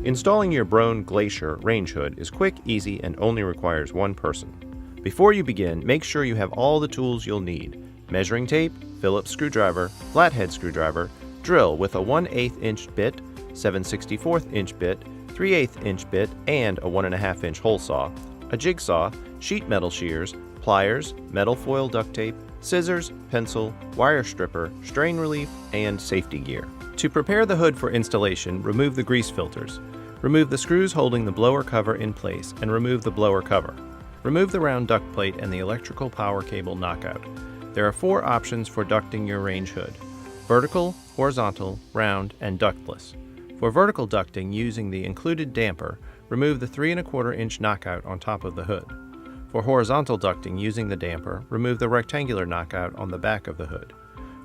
Installing your Broan Glacier range hood is quick, easy, and only requires one person. Before you begin, make sure you have all the tools you'll need: measuring tape, Phillips screwdriver, flathead screwdriver, drill with a 1/8 inch bit, 7/64 inch bit, 3/8 inch bit, and a 1.5 inch hole saw, a jigsaw, sheet metal shears, pliers, metal foil duct tape, scissors, pencil, wire stripper, strain relief, and safety gear. To prepare the hood for installation, remove the grease filters. Remove the screws holding the blower cover in place and remove the blower cover. Remove the round duct plate and the electrical power cable knockout. There are 4 options for ducting your range hood: vertical, horizontal, round, and ductless. For vertical ducting using the included damper, remove the 3¼ inch knockout on top of the hood. For horizontal ducting using the damper, remove the rectangular knockout on the back of the hood.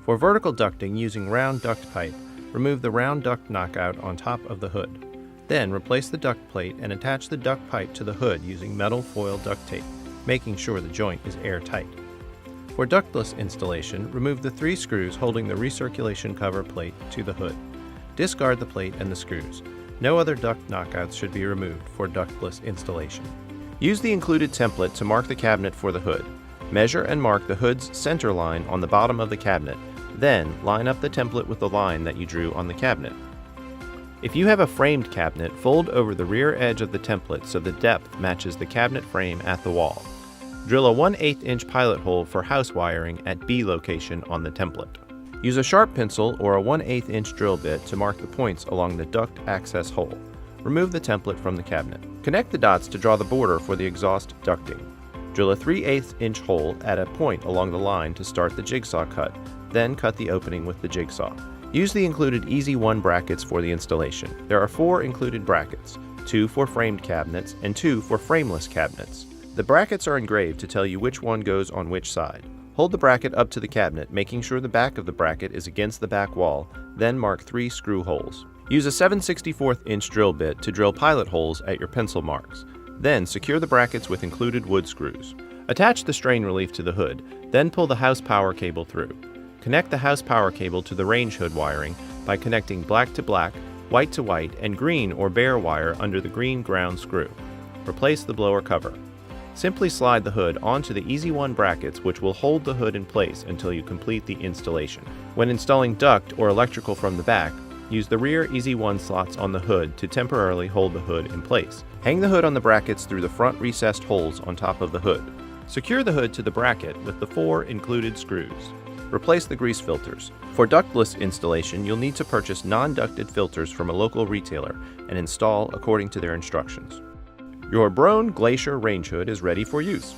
For vertical ducting using round duct pipe, remove the round duct knockout on top of the hood. Then replace the duct plate and attach the duct pipe to the hood using metal foil duct tape, making sure the joint is airtight. For ductless installation, remove the 3 screws holding the recirculation cover plate to the hood. Discard the plate and the screws. No other duct knockouts should be removed for ductless installation. Use the included template to mark the cabinet for the hood. Measure and mark the hood's center line on the bottom of the cabinet. Then, line up the template with the line that you drew on the cabinet. If you have a framed cabinet, fold over the rear edge of the template so the depth matches the cabinet frame at the wall. Drill a 1/8 inch pilot hole for house wiring at B location on the template. Use a sharp pencil or a 1/8 inch drill bit to mark the points along the duct access hole. Remove the template from the cabinet. Connect the dots to draw the border for the exhaust ducting. Drill a 3/8 inch hole at a point along the line to start the jigsaw cut, then cut the opening with the jigsaw. Use the included Easy 1 brackets for the installation. There are 4 included brackets, 2 for framed cabinets and 2 for frameless cabinets. The brackets are engraved to tell you which one goes on which side. Hold the bracket up to the cabinet, making sure the back of the bracket is against the back wall, then mark 3 screw holes. Use a 7/64 inch drill bit to drill pilot holes at your pencil marks. Then secure the brackets with included wood screws. Attach the strain relief to the hood, then pull the house power cable through. Connect the house power cable to the range hood wiring by connecting black to black, white to white, and green or bare wire under the green ground screw. Replace the blower cover. Simply slide the hood onto the Easy 1 brackets, which will hold the hood in place until you complete the installation. When installing duct or electrical from the back, use the rear Easy 1 slots on the hood to temporarily hold the hood in place. Hang the hood on the brackets through the front recessed holes on top of the hood. Secure the hood to the bracket with the 4 included screws. Replace the grease filters. For ductless installation, you'll need to purchase non-ducted filters from a local retailer and install according to their instructions. Your Broan Glacier range hood is ready for use.